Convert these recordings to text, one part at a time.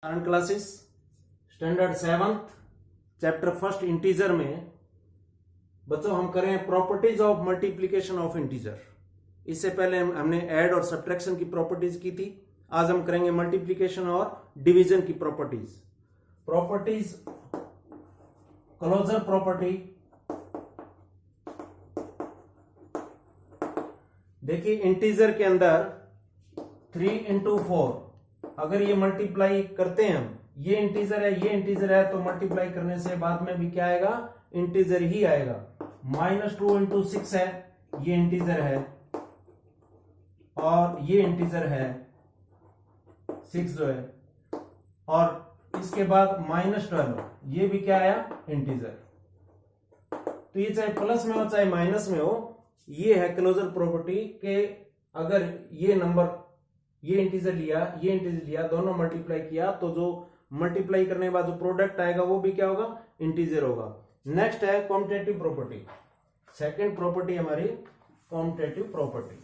Current classes standard 7th chapter first integer में बच्चों हम करें properties of multiplication of integer. इससे पहले हमने ऐड और सब्ट्रैक्शन की प्रॉपर्टीज की थी। आज हम करेंगे मल्टीप्लिकेशन और डिवीजन की प्रॉपर्टीज। प्रॉपर्टीज क्लोजर प्रॉपर्टी, देखिए इंटीजर के अंदर 3 into 4 अगर ये मल्टीप्लाई करते हैं हम, ये इंटीजर है ये इंटीजर है, तो मल्टीप्लाई करने से बाद में भी क्या आएगा, इंटीजर ही आएगा। -2 into 6 है, ये इंटीजर है और ये इंटीजर है 6 जो है, और इसके बाद -12 ये भी क्या आया, इंटीजर। तो ये चाहे प्लस में हो चाहे माइनस में हो, ये है क्लोजर प्रॉपर्टी के अगर ये नंबर ये इंटीजर लिया ये इंटीजर लिया, दोनों मल्टीप्लाई किया, तो जो मल्टीप्लाई करने के बाद जो प्रोडक्ट आएगा वो भी क्या होगा, इंटीजर होगा। नेक्स्ट है कॉम्पिटेटिव प्रॉपर्टी। सेकंड प्रॉपर्टी हमारी कॉम्पिटेटिव प्रॉपर्टी।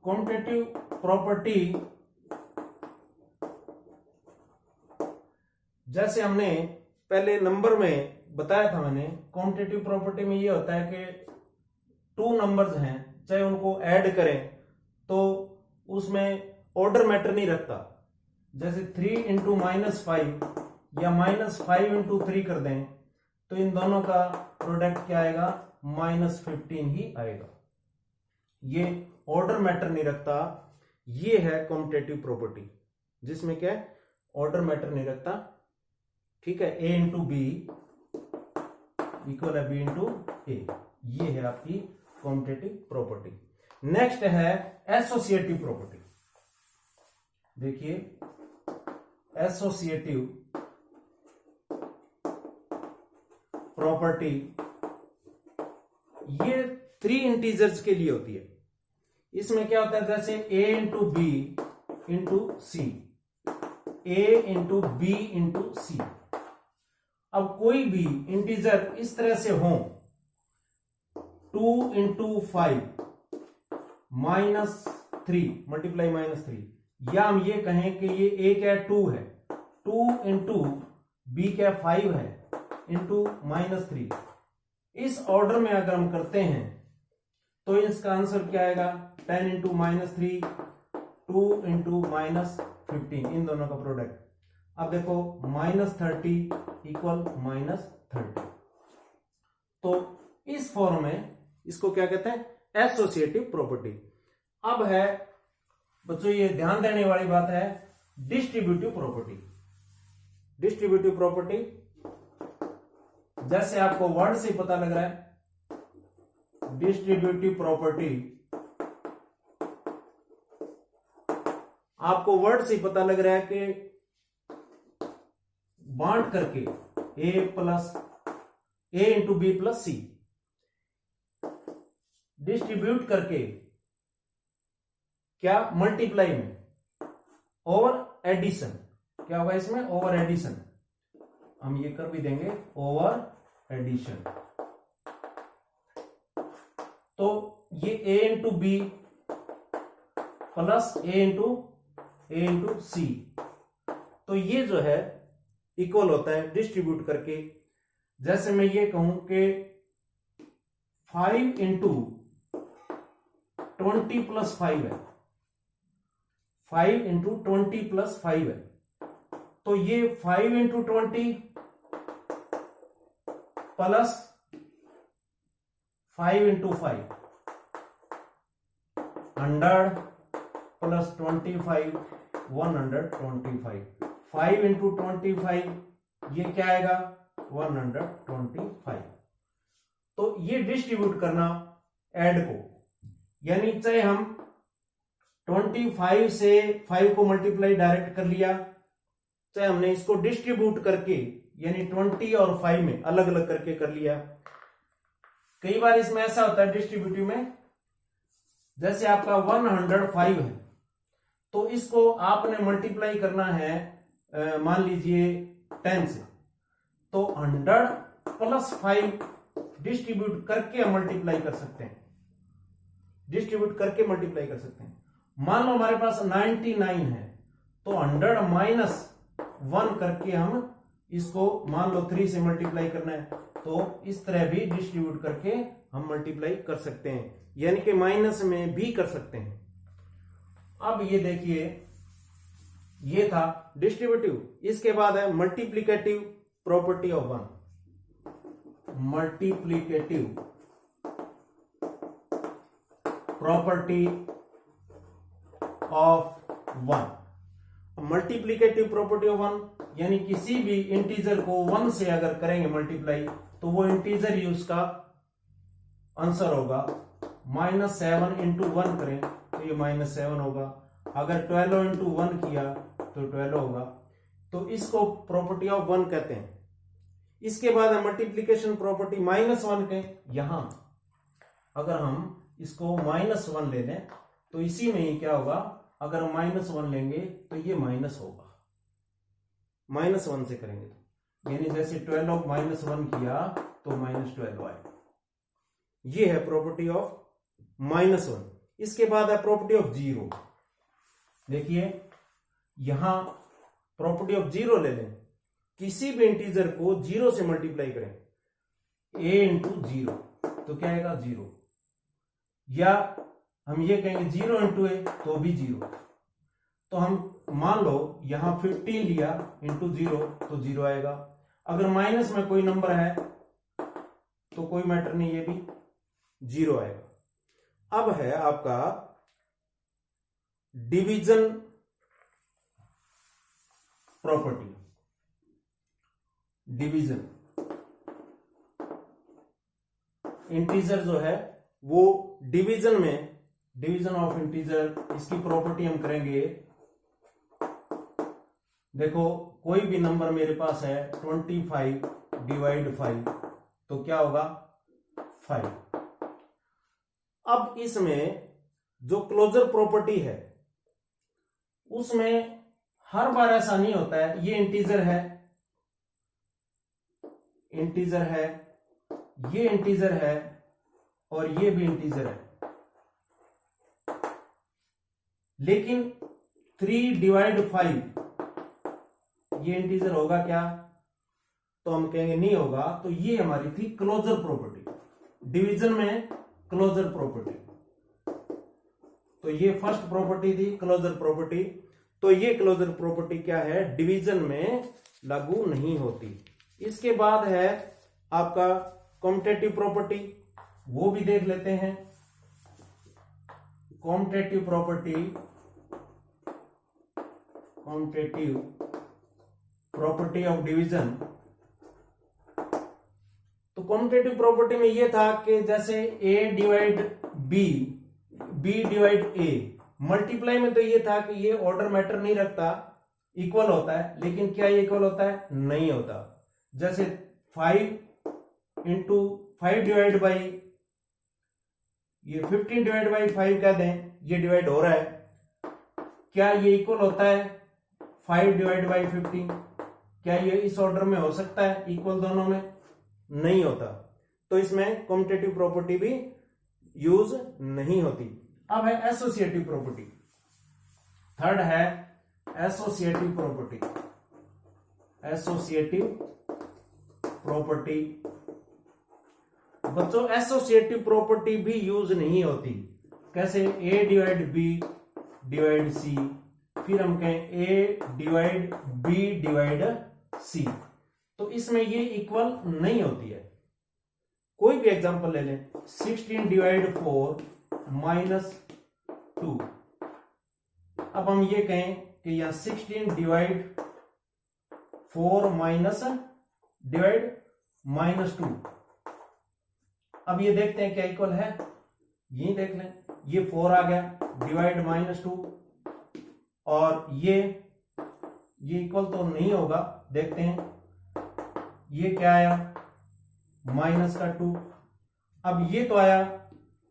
कॉम्पिटेटिव प्रॉपर्टी जैसे हमने पहले नंबर में बताया था, मैंने कॉम्पिटेटिव प्रॉपर्टी में ये होता है कि 2 नंबर्स हैं, चाहे उनको ऐड करें तो उसमें ऑर्डर मैटर नहीं रखता। जैसे 3 into -5 या -5 into 3 कर दें तो इन दोनों का प्रोडक्ट क्या आएगा, -15 ही आएगा। ये ऑर्डर मैटर नहीं रखता। ये है कॉम्पिटेटिव प्रॉपर्टी जिसमें क्या ऑर्डर मैटर नहीं रखता। ठीक है, A into B इक्वल है B into A। ये है आपकी कॉम्पिटेटिव प्रॉपर्टी। नेक्स्ट है एसोसिएटिव प्रॉपर्टी। देखिए एसोसिएटिव प्रॉपर्टी ये 3 इंटीजर्स के लिए होती है। इसमें क्या होता है, जैसे A into B into C, A into B into C। अब कोई भी इंटीजर इस तरह से हो, 2 into 5 -3 मल्टीप्लाई -3, या हम ये कहें कि ये A क्या 2 है, 2 into B क्या 5 है इंटू -3। इस ऑर्डर में अगर हम करते हैं तो इसका आंसर क्या आएगा, 10 into -3 2 into -15, इन दोनों का प्रोडक्ट। अब देखो -30 इक्वल -30। तो इस फॉर्म में इसको क्या कहते हैं, एसोसिएटिव प्रॉपर्टी। अब है बच्चों ये ध्यान देने वाली बात है डिस्ट्रीब्यूटिव प्रॉपर्टी। डिस्ट्रीब्यूटिव प्रॉपर्टी जैसे आपको वर्ड से पता लग रहा है, डिस्ट्रीब्यूटिव प्रॉपर्टी आपको वर्ड से पता लग रहा है कि बांट करके A into B plus C, distribute करके क्या, मल्टीप्लाई में ओवर एडिशन। क्या होगा इसमें, ओवर एडिशन। हम ये कर भी देंगे ओवर एडिशन। तो ये A into B plus A into C, तो ये जो है इक्वल होता है डिस्ट्रीब्यूट करके। जैसे मैं ये कहूं कि 5 into 20 plus 5 है, 5 into 20 plus 5 है, तो ये 5 into 20 plus 5 into 5, 100 plus 25 125, 5 into 25 ये क्या आएगा, 125। तो ये डिस्ट्रीब्यूट करना ऐड को, यानी चाहे हम 25 से 5 को मल्टीप्लाई डायरेक्ट कर लिया, चाहे हमने इसको डिस्ट्रीब्यूट करके यानी 20 और 5 में अलग अलग करके कर लिया। कई बार इसमें ऐसा होता है डिस्ट्रीब्यूटिव में, जैसे आपका 105 है तो इसको आपने मल्टीप्लाई करना है मान लीजिए 10 से, तो 100 प्लस 5 डिस्ट्रीब्यूट करके हम मल्टीप्लाई कर सकते हैं, डिस्ट्रीब्यूट करके मल्टीप्लाई कर सकते हैं। मान लो हमारे पास 99 है, तो 100 माइनस 1 करके हम इसको मान लो 3 से मल्टीप्लाई करना है, तो इस तरह भी डिस्ट्रीब्यूट करके हम मल्टीप्लाई कर सकते हैं, यानी कि माइनस में भी कर सकते हैं। अब ये देखिए, ये था डिस्ट्रीब्यूटिव। इसके बाद है multiplicative property of 1। Multiplicative property of 1। Multiplicative property of 1 यानी किसी भी इंटीजर को 1 से अगर करेंगे मल्टीप्लाई, तो वो इंटीजर ही उसका आंसर होगा। -7 इंटू 1 करें तो ये -7 होगा। अगर 12 इंटू 1 किया तो 12 होगा। तो इसको प्रॉपर्टी ऑफ 1 कहते हैं। इसके बाद है मल्टीप्लीकेशन प्रॉपर्टी -1 के। यहां अगर हम इसको -1 ले लें तो इसी में ही क्या होगा, अगर -1 लेंगे तो ये माइनस होगा, -1 से करेंगे तो, यानी जैसे 12 -1 किया तो -12 आएगा। ये है प्रॉपर्टी ऑफ -1। इसके बाद है प्रॉपर्टी ऑफ 0। देखिए यहां प्रॉपर्टी ऑफ 0 ले लें, किसी भी इंटीजर को 0 से मल्टीप्लाई करें, a इंटू 0 तो क्या आएगा 0, या हम ये कहेंगे 0 इंटू ए तो भी 0। तो हम मान लो यहां 15 लिया इंटू 0 तो 0 आएगा। अगर माइनस में कोई नंबर है तो कोई मैटर नहीं, ये भी 0 आएगा। अब है आपका डिवीजन प्रॉपर्टी। डिवीजन इंटीजर जो है वो डिवीजन में, डिवीजन ऑफ इंटीजर, इसकी प्रॉपर्टी हम करेंगे। देखो कोई भी नंबर मेरे पास है 25 डिवाइड 5 तो क्या होगा 5। अब इसमें जो क्लोजर प्रॉपर्टी है उसमें हर बार ऐसा नहीं होता है, ये इंटीजर है, इंटीजर है, ये इंटीजर है और ये भी इंटीजर है, लेकिन 3 डिवाइड 5 ये इंटीजर होगा क्या, तो हम कहेंगे नहीं होगा। तो ये हमारी थी क्लोजर प्रॉपर्टी, डिवीजन में क्लोजर प्रॉपर्टी। तो ये फर्स्ट प्रॉपर्टी थी क्लोजर प्रॉपर्टी। तो ये क्लोजर प्रॉपर्टी क्या है, डिवीजन में लागू नहीं होती। इसके बाद है आपका कॉम्पिटेटिव प्रॉपर्टी, वो भी देख लेते हैं। Competitive property, competitive property of division. तो कॉम्पिटेटिव प्रॉपर्टी में ये था कि जैसे a divide b, b divide a, multiply में तो ये था कि ये ऑर्डर मैटर नहीं रखता, इक्वल होता है, लेकिन क्या ये इक्वल होता है, नहीं होता। जैसे 5 इंटू 5 डिवाइड बाई ये 15 डिवाइड बाई 5 कह दें, ये डिवाइड हो रहा है, क्या ये इक्वल होता है 5 डिवाइड बाई 15? क्या ये इस ऑर्डर में हो सकता है इक्वल दोनों में? नहीं होता। तो इसमें कॉम्पिटेटिव प्रॉपर्टी भी यूज नहीं होती। अब है एसोसिएटिव प्रॉपर्टी। थर्ड है एसोसिएटिव प्रॉपर्टी। एसोसिएटिव प्रॉपर्टी बच्चों, एसोसिएटिव प्रॉपर्टी भी यूज नहीं होती। कैसे, a divide b divide c, फिर हम कहें a divide b divide c, तो इसमें ये इक्वल नहीं होती है। कोई भी एग्जांपल ले लें, 16 डिवाइड 4 माइनस 2। अब हम ये कहें कि यहां 16 डिवाइड 4 माइनस डिवाइड -2। अब ये देखते हैं क्या इक्वल है, यही देख लें, ये 4 आ गया डिवाइड -2, और ये इक्वल तो नहीं होगा। देखते हैं ये क्या आया, -2। अब ये तो आया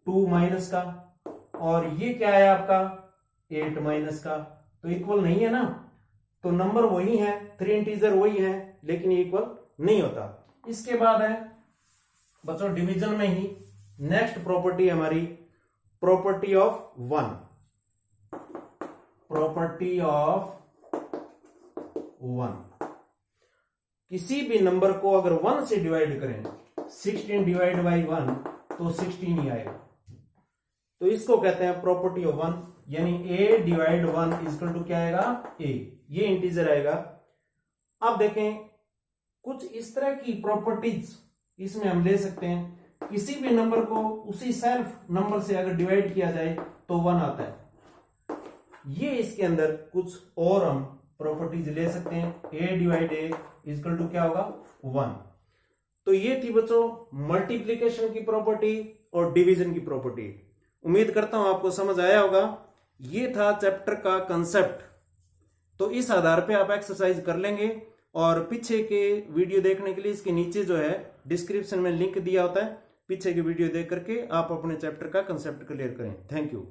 2 माइनस का, और ये क्या आया आपका 8 माइनस का, तो इक्वल नहीं है ना। तो नंबर वही है, 3 इंटीजर वही है, लेकिन ये इक्वल नहीं होता। इसके बाद है बच्चों डिवीजन में ही नेक्स्ट प्रॉपर्टी हमारी प्रॉपर्टी ऑफ 1। Property of 1। किसी भी नंबर को अगर 1 से डिवाइड करें, 16 डिवाइड बाई 1 तो 16 ही आएगा, तो इसको कहते हैं प्रॉपर्टी ऑफ 1। यानी a डिवाइड 1 इक्वल टू क्या आएगा, a, ये इंटीजर आएगा। अब देखें कुछ इस तरह की प्रॉपर्टीज इसमें हम ले सकते हैं। किसी भी नंबर को उसी सेल्फ नंबर से अगर डिवाइड किया जाए तो 1 आता है। ये इसके अंदर कुछ और हम प्रॉपर्टीज ले सकते हैं। a divide a equal to क्या होगा, 1। तो ये थी बच्चों मल्टीप्लीकेशन की प्रॉपर्टी और डिवीजन की प्रॉपर्टी। उम्मीद करता हूं आपको समझ आया होगा। ये था चैप्टर का कंसेप्ट। तो इस आधार पे आप एक्सरसाइज कर लेंगे, और पीछे के वीडियो देखने के लिए इसके नीचे जो है डिस्क्रिप्शन में लिंक दिया होता है, पीछे की वीडियो देख करके आप अपने चैप्टर का कंसेप्ट क्लियर करें। Thank you.